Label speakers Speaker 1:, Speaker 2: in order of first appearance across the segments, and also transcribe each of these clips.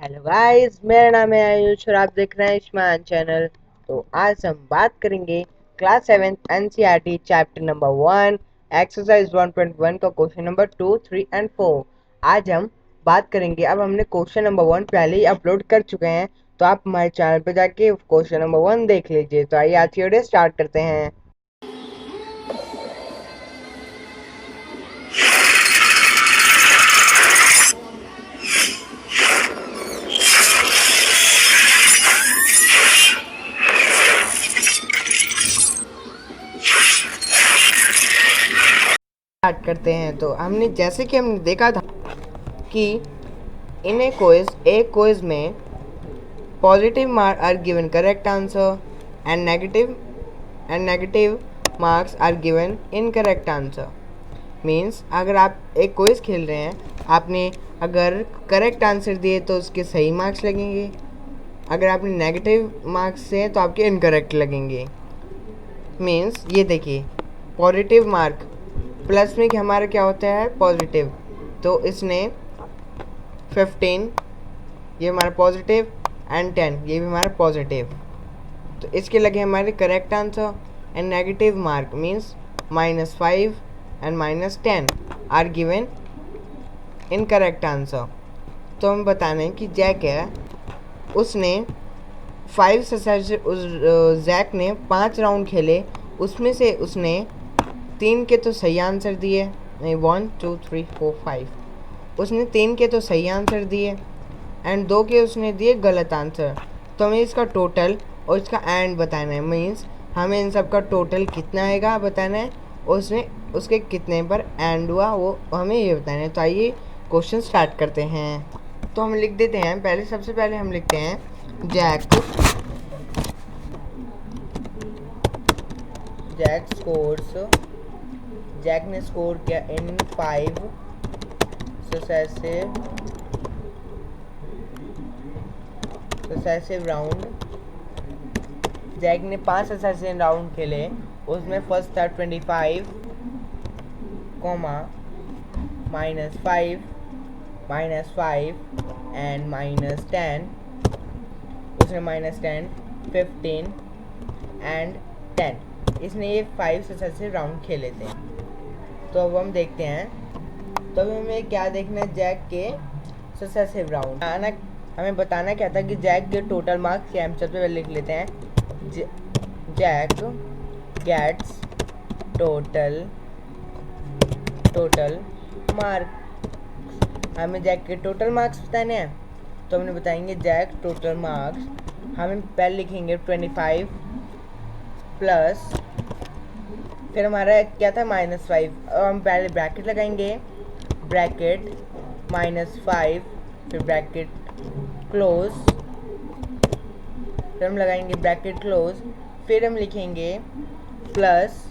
Speaker 1: Hello guys, मेरा नाम है आयुष और आप देख रहे हैं आयुष्मान चैनल। तो आज हम बात करेंगे class 7 NCERT chapter number 1 exercise 1.1 का क्वेश्चन नंबर 2, 3 एंड 4। आज हम बात करेंगे। अब हमने क्वेश्चन नंबर 1 पहले ही अपलोड कर चुके हैं, तो आप हमारे चैनल पे जाके क्वेश्चन नंबर 1 देख लीजिए। तो आइए आज की वीडियो स्टार्ट करते हैं। स्टार्ट करते हैं। तो जैसे कि हमने देखा था कि इन ए क्विज में positive marks are given correct answer and negative marks are given incorrect answer। Means अगर आप एक क्विज खेल रहे हैं, आपने अगर करेक्ट आंसर दिए तो उसके सही मार्क्स लगेंगे, अगर आपने नेगेटिव मार्क्स दिए तो आपके इनकरेक्ट लगेंगे। मीन्स ये देखिए, पॉजिटिव मार्क प्लस में कि हमारा क्या होता है पॉजिटिव, तो इसने 15 ये हमारा पॉजिटिव एंड 10 ये भी हमारा पॉजिटिव, तो इसके लगे हमारे correct answer. And negative mark means -5 and -10 are given incorrect answer. तो हम बताने कि जैक है, उसने 5 जैक ने 5 राउंड खेले, उसमें से उसने 3 के तो सही आंसर दिए, नहीं 1 2 3 4 5, उसने 3 के तो सही आंसर दिए एंड 2 के उसने दिए गलत आंसर। तो हमें इसका टोटल और इसका एंड बताना है। मीन्स हमें इन सब का टोटल कितना आएगा बताना है, और उसने उसके कितने पर एंड हुआ वो हमें ये बताना है। तो आइए क्वेश्चन स्टार्ट करते हैं। तो हम लिख देते हैं, पहले सबसे पहले हम लिखते हैं जैक ने स्कोर किया इन 5 सक्सेसिव राउंड। जैक ने 5 सक्सेसिव राउंड खेले, उसमें फर्स्ट था 25, -5 -5 एंड -10। उसने -10 15 एंड 10, इसने ये 5 सक्सेसिव राउंड खेले थे। तो अब हम देखते हैं, तो अभी हमें क्या देखना है, जैक के सक्सेसिव राउंड हमें बताना क्या था कि जैक के टोटल मार्क्स क्या, हम सबसे पहले लिख लेते हैं जैक गेट्स टोटल मार्क्स। हमें जैक के टोटल मार्क्स बताने हैं, तो हमने बताएंगे जैक टोटल मार्क्स। हम पहले लिखेंगे 25 प्लस, फिर हमारा क्या था -5, और हम पहले ब्रैकेट लगाएंगे, ब्रैकेट -5 फिर ब्रैकेट क्लोज, फिर हम लगाएंगे ब्रैकेट क्लोज, फिर हम लिखेंगे प्लस,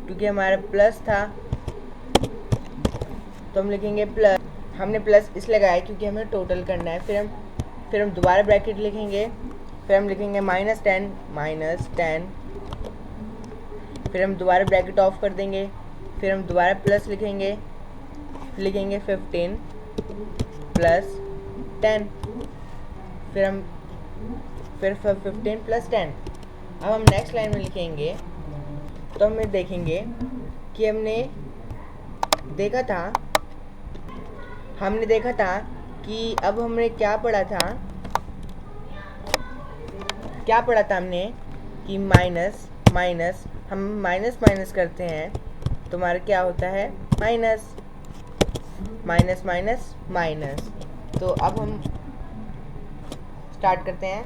Speaker 1: क्योंकि हमारा प्लस था तो हम लिखेंगे प्लस। हमने प्लस इसलिए लगाया क्योंकि हमें टोटल करना है। फिर हम दोबारा ब्रैकेट लिखेंगे, फिर हम लिखेंगे -10 फिर हम दोबारा ब्रैकेट ऑफ कर देंगे, फिर हम दोबारा प्लस लिखेंगे 15 प्लस 10, फिर 15 प्लस 10। अब हम नेक्स्ट लाइन में लिखेंगे, तो हमें देखेंगे कि हमने देखा था कि अब हमने क्या पढ़ा था हमने कि माइनस हम माइनस करते हैं तो हमारा क्या होता है माइनस। तो अब हम स्टार्ट करते हैं।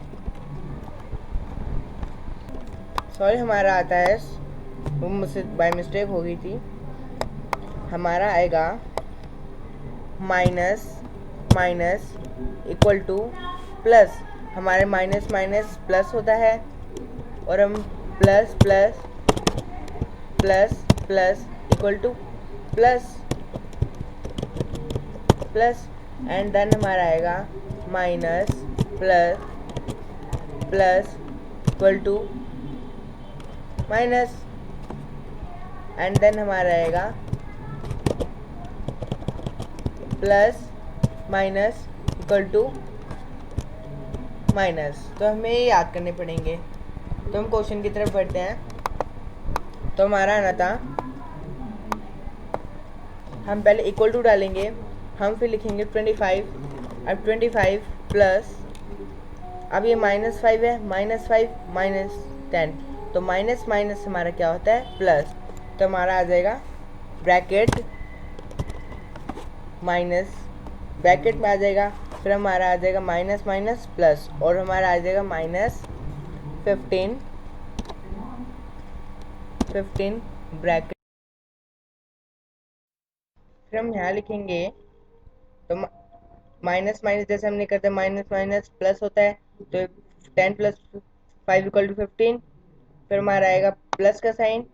Speaker 1: सॉरी, हमारा आता है, वो मुझसे बाय मिस्टेक हो गई थी। हमारा आएगा माइनस इक्वल टू प्लस। हमारे माइनस प्लस होता है, और हम plus equal to plus and then हमारा आएगा minus plus equal to minus, and then हमारा आएगा plus minus equal to minus, तो हमें ये याद करने पड़ेंगे। तो हम क्वेश्चन की तरफ बढ़ते हैं। तो हमारा आना था, हम पहले इक्वल टू डालेंगे, हम फिर लिखेंगे 25। अब 25 प्लस, अब ये -5 है, -5 -10, तो माइनस माइनस हमारा क्या होता है प्लस। तो हमारा आ जाएगा ब्रैकेट माइनस, ब्रैकेट में आ जाएगा, फिर हमारा आ जाएगा माइनस माइनस प्लस, और हमारा आ जाएगा -15 ब्रैकेट। फिर हम यहाँ लिखेंगे, तो माइनस माइनस जैसे हमने करते हैं माइनस माइनस प्लस होता है, तो 10 प्लस 5 इक्वल टू 15। फिर हमारा आएगा प्लस का साइन,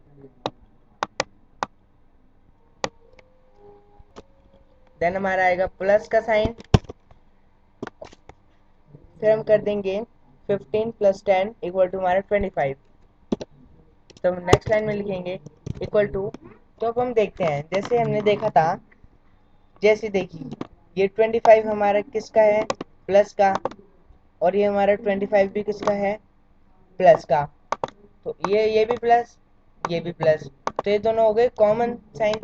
Speaker 1: देन हमारा आएगा प्लस का साइन, फिर हम कर देंगे 15 प्लस 10 इक्वल टू हमारा 25। तो हम नेक्स्ट लाइन में लिखेंगे इक्वल टू। तो अब हम देखते हैं, जैसे हमने देखा था, जैसे देखिए ये 25 हमारा किसका है प्लस का, और ये हमारा 25 भी किसका है प्लस का। तो ये भी प्लस, ये भी प्लस, तो ये दोनों हो गए कॉमन साइन।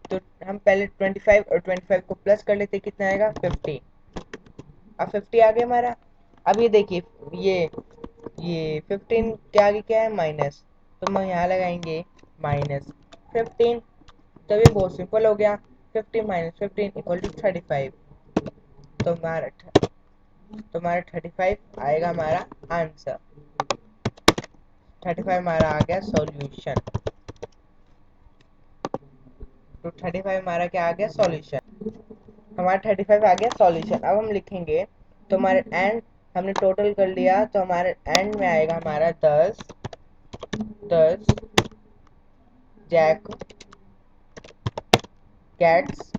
Speaker 1: तो हम पहले 25 और 25 को प्लस कर लेते, कितना आएगा 50। अब 50 आ गया हमारा। अब ये देखिए ये 15 के आगे क्या है माइनस, तो हम यहाँ लगाएंगे -15। तो ये बहुत सिंपल हो गया, 15 - 15 इक्वल टू 35। तो हमारा 35 आएगा हमारा आंसर। 35 हमारा आ गया सॉल्यूशन। तो 35 हमारा क्या आ गया सॉल्यूशन, हमारा 35 आ गया सॉल्यूशन। अब हम लिखेंगे, तो हमारे एंड हमने टोटल कर लिया, तो हमारे एंड में आएगा हमारा 10 Jack gets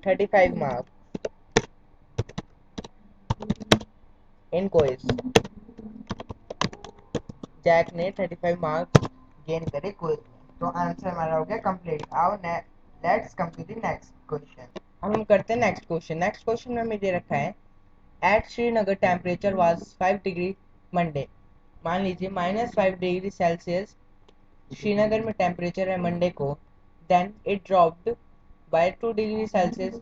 Speaker 1: 35 marks in quiz. Jack ने 35 मार्क्स गेन करे क्विज में। तो आंसर हमारा हो गया कंप्लीट। आओ let's come to the next question. अब हम करते हैं नेक्स्ट क्वेश्चन। नेक्स्ट क्वेश्चन में हमें दे रखा है, at Srinagar temperature was 5 degree Monday. मान लीजिए -5 डिग्री सेल्सियस श्रीनगर में टेम्परेचर है मंडे को, then it dropped by 2 degree Celsius.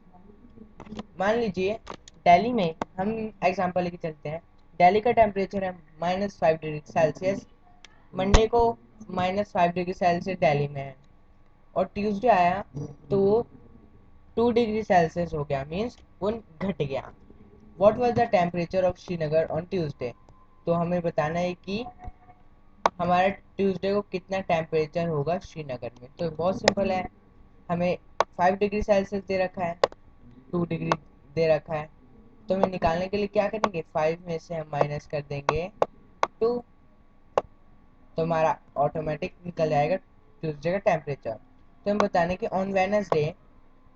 Speaker 1: मान लीजिए दिल्ली में, हम एग्जांपल लेके चलते हैं, दिल्ली का टेम्परेचर है -5 डिग्री सेल्सियस, मंडे को -5 डिग्री सेल्सियस दिल्ली में है, और ट्यूसडे आया तो वो 2 डिग्री सेल्सियस हो गया, मीन्स वो घट गया। What was the temperature of Srinagar on Tuesday. तो हमें बताना है कि हमारा ट्यूसडे को कितना टेम्परेचर होगा श्रीनगर में। तो बहुत सिंपल है, हमें 5 डिग्री सेल्सियस दे रखा है, 2 डिग्री दे रखा है, तो हमें निकालने के लिए क्या करेंगे, 5 में से हम माइनस कर देंगे 2, तो हमारा ऑटोमेटिक निकल जाएगा ट्यूसडे का टेम्परेचर। तो हम बताने कि on Wednesday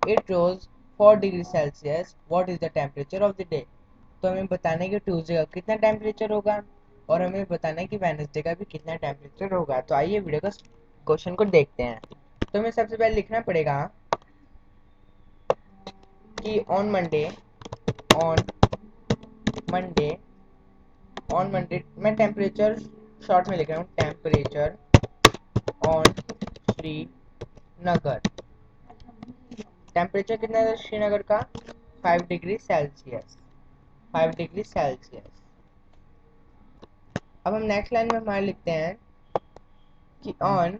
Speaker 1: it rose 4 degree Celsius, what is the temperature of the day. तो हमें बताना है कि ट्यूसडे का कितना टेम्परेचर होगा, और हमें बताना है कि वेडनेसडे का भी कितना टेम्परेचर होगा। तो आइए वीडियो का क्वेश्चन को देखते हैं। तो हमें सबसे पहले लिखना पड़ेगा कि on Monday on Monday on Monday, मैं टेम्परेचर शॉर्ट में लिख रहा हूँ, टेम्परेचर ऑन श्रीनगर। टेम्परेचर कितना है श्रीनगर का, 5 डिग्री सेल्सियस, 5 डिग्री सेल्सियस। अब हम नेक्स्ट लाइन में हमारे लिखते हैं कि ऑन,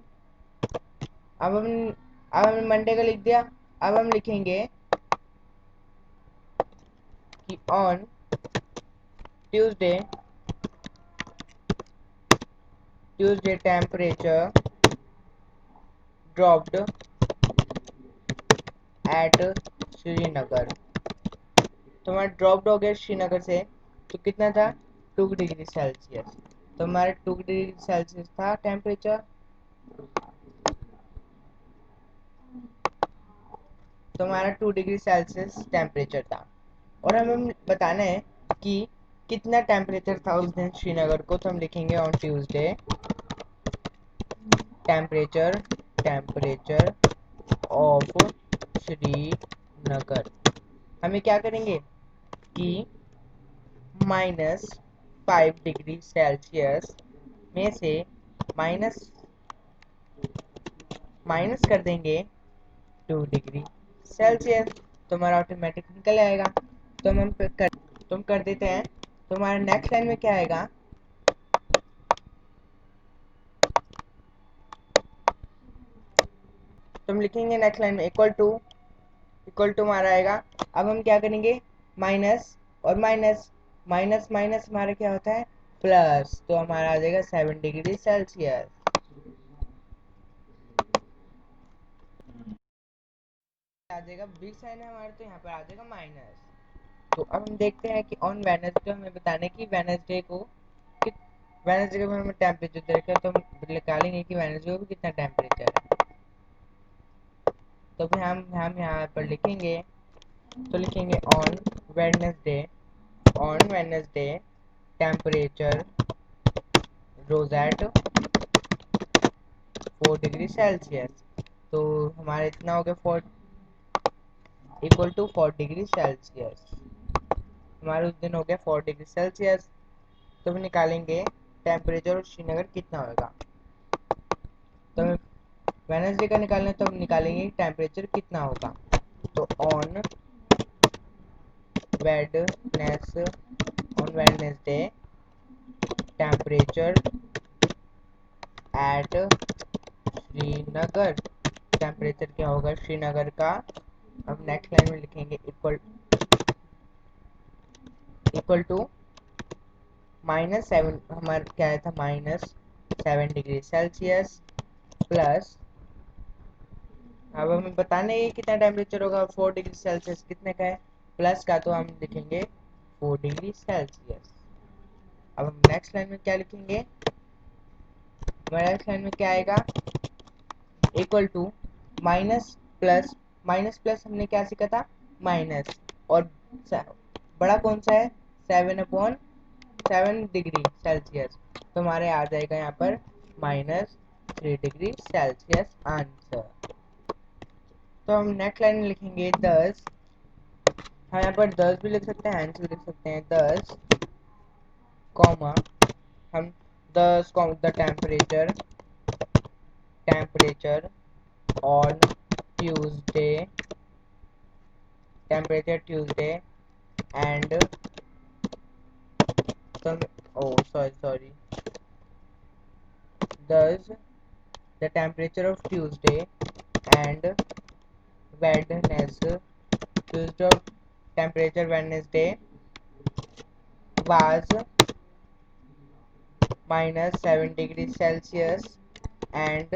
Speaker 1: अब हमने मंडे का लिख दिया। अब हम लिखेंगे कि on Tuesday temperature dropped at Srinagar. तो हमारा ड्रॉप्ड हो गया श्रीनगर से, तो कितना था 2 डिग्री सेल्सियस। तो हमारा 2 डिग्री सेल्सियस था टेम्परेचर, तो हमारा 2 डिग्री सेल्सियस टेम्परेचर था। और हमें बताना है कि कितना टेम्परेचर था उस दिन श्रीनगर को। तो हम लिखेंगे on Tuesday temperature of Srinagar. हमें क्या करेंगे कि -5 डिग्री सेल्सियस में से माइनस माइनस कर देंगे 2 डिग्री सेल्सियस, तो हमारा ऑटोमेटिक निकल आएगा। तुम कर देते हैं। तो हमारे नेक्स्ट लाइन में क्या आएगा, तुम लिखेंगे नेक्स्ट लाइन में इक्वल टू हमारा आएगा। अब हम क्या करेंगे, माइनस और माइनस, माइनस माइनस हमारा क्या होता है, प्लस, तो हमारा आ जाएगा 7 डिग्री सेल्सियस आ जाएगा। बिग साइन है हमारे, तो यहाँ पर आ जाएगा माइनस। तो अब हम देखते हैं कि ऑन वेडनेसडे हमें बताने की वेडनेसडे को वेडनेसडे के हमें टेम्परेचर देखा, तो हम निकालेंगे कि वेडनेसडे को कितना टेम्परेचर है। तो फिर हम यहाँ पर लिखेंगे, तो लिखेंगे on Wednesday temperature rose at 4 degree Celsius. तो हमारा इतना हो गया 4 इक्वल टू 4 डिग्री सेल्सियस। हमारा उस दिन हो गया 4 डिग्री सेल्सियस। तो हम निकालेंगे टेम्परेचर श्रीनगर कितना होगा। तो वेडनेसडे का निकालना है, तो हम निकालेंगे टेम्परेचर कितना होगा। तो on Wednesday temperature at Srinagar, temperature क्या होगा श्रीनगर का। अब नेक्स्ट लाइन में लिखेंगे इक्वल टू -7, हमारा क्या आया था, -7 डिग्री सेल्सियस प्लस, अब हमें बताना है कितना टेम्परेचर होगा, 4 डिग्री सेल्सियस कितने का है, प्लस का, तो हम लिखेंगे 4 डिग्री सेल्सियस। अब हम नेक्स्ट लाइन में क्या लिखेंगे, नेक्स्ट लाइन में क्या आएगा, इक्वल टू माइनस प्लस हमने क्या सीखा था, माइनस, और बड़ा कौन सा है, 7/7 डिग्री सेल्सियस, तो हमारे आ जाएगा यहाँ पर -3 डिग्री सेल्सियस आंसर। तो हम नेक्स्ट लाइन में लिखेंगे 10, हम यहाँ पर 10 भी लिख सकते हैं, आंसर लिख सकते हैं 10 कॉमा, हम 10 the temperature on Tuesday Tuesday and, oh sorry, thus the temperature of Tuesday and Wednesday, Tuesday temperature Wednesday was -7 degree Celsius and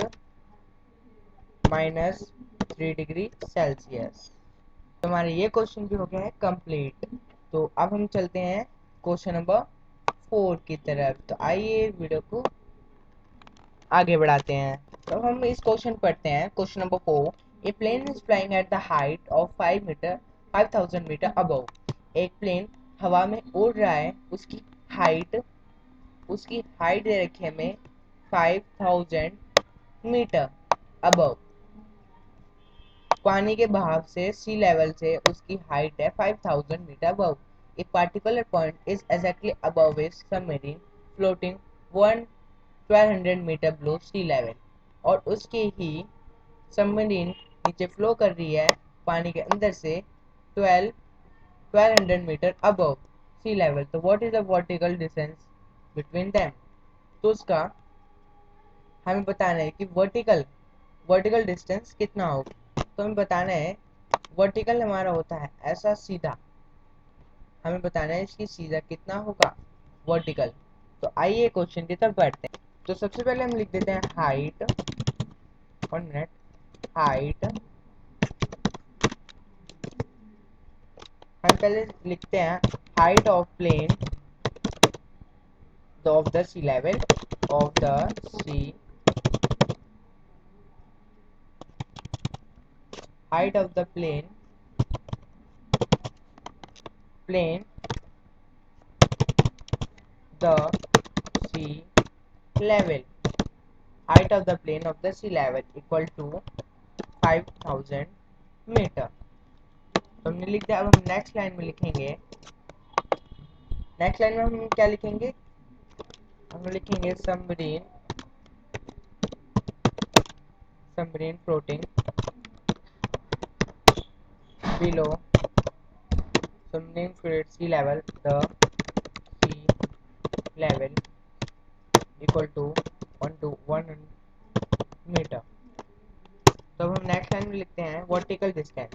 Speaker 1: -3 degree Celsius. तो हमारे ये क्वेश्चन भी हो गया है कंप्लीट। तो अब हम चलते हैं क्वेश्चन नंबर 4 की तरफ। तो आइए वीडियो को आगे बढ़ाते हैं। तो हम इस क्वेश्चन पढ़ते हैं, question number 4। A plane is flying at the height of 5000 metre above. एक प्लेन हवा में उड़ रहा है, उसकी हाइट दे रखी है हमें 5000 मीटर अबव। पानी के बहाव से सी लेवल से उसकी हाइट है 5000 metre above. A particular point is exactly above a submarine floating 1200 metre below sea level, और उसके ही सबमरीन नीचे फ्लो कर रही है पानी के अंदर से 1200 मीटर अबव सी लेवल। तो what is the vertical distance between them. तो उसका हमें बताना है कि वर्टिकल डिस्टेंस कितना होगा। तो हमें बताना है, वर्टिकल हमारा होता है ऐसा सीधा, हमें बताना है इसकी सीधा कितना होगा वर्टिकल। तो आइए क्वेश्चन की तरफ बढ़ते हैं। तो सबसे पहले हम लिख देते हैं हाइट, 1 मिनट, हाइट, हम पहले लिखते हैं height of plane of the sea level of the sea height of the plane the sea level, height of the plane of the sea level equal to 5000 metre. तो हमने लिख दिया। अब हम नेक्स्ट लाइन में लिखेंगे नेक्स्ट लाइन में हम क्या लिखेंगे, हम लिखेंगे submarine floating below submarine fluid sea level, the sea level equal to 1 metre. तो अब हम नेक्स्ट लाइन में लिखते हैं vertical distance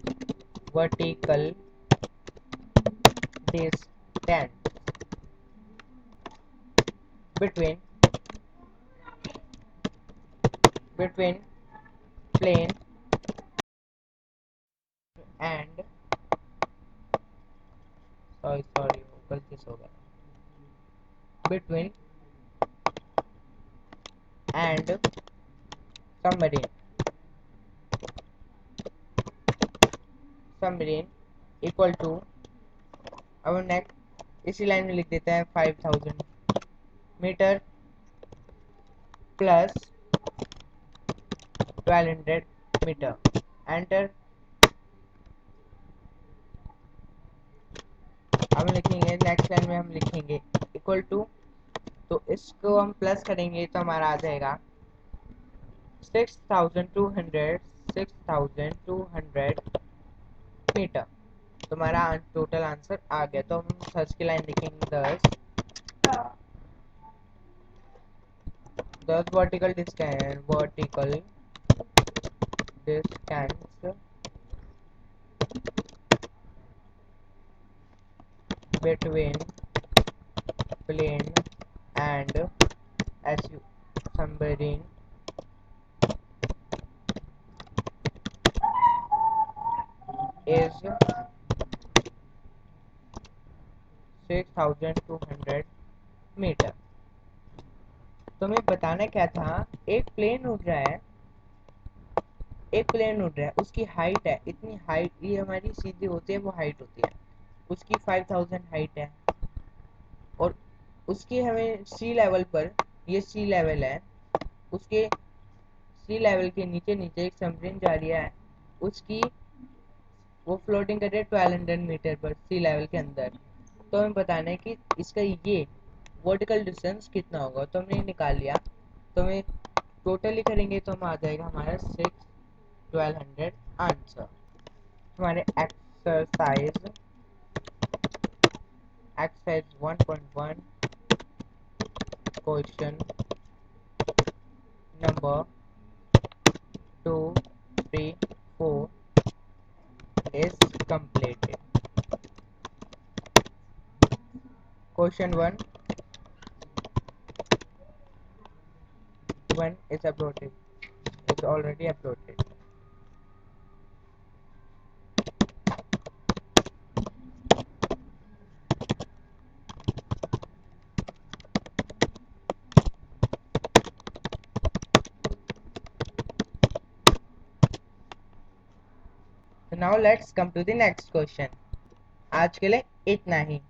Speaker 1: between plane and sorry गलती से हो गया, between and submarine equal to, अब नेक्स्ट इसी लाइन में लिख देते हैं 5000 मीटर प्लस 1200 मीटर, एंटर। अब लिखेंगे नेक्स्ट लाइन में हम लिखेंगे इक्वल टू, तो इसको हम प्लस करेंगे तो हमारा आ जाएगा 6200 मीटर। तो हमारा टोटल आंसर आ गया। तो हम सर्च की लाइन लिखेंगे 10 vertical distance between plane and submarine is 6200 metre. तो हमें बताना क्या था, एक प्लेन उड़ रहा है, उसकी हाइट है इतनी, हाइट ये हमारी सीधी होती है, वो हाइट होती है उसकी 5000 हाइट है, और उसकी हमें सी लेवल पर, ये सी लेवल है, उसके सी लेवल के नीचे नीचे एक सबमरीन जा रही है, उसकी वो फ्लोटिंग कर रही है 1200 मीटर पर सी लेवल के अंदर। तो हमें बताना है कि इसका ये वर्टिकल डिस्टेंस कितना होगा। तो हमने निकाल लिया, तो हमें टोटली करेंगे तो हम आ जाएगा हमारा 1200 आंसर। हमारे exercise 1.1 question number 2, 3, 4 is completed. Question 1 is uploaded. It's already uploaded. So now let's come to the next question. आज के लिए इतना ही।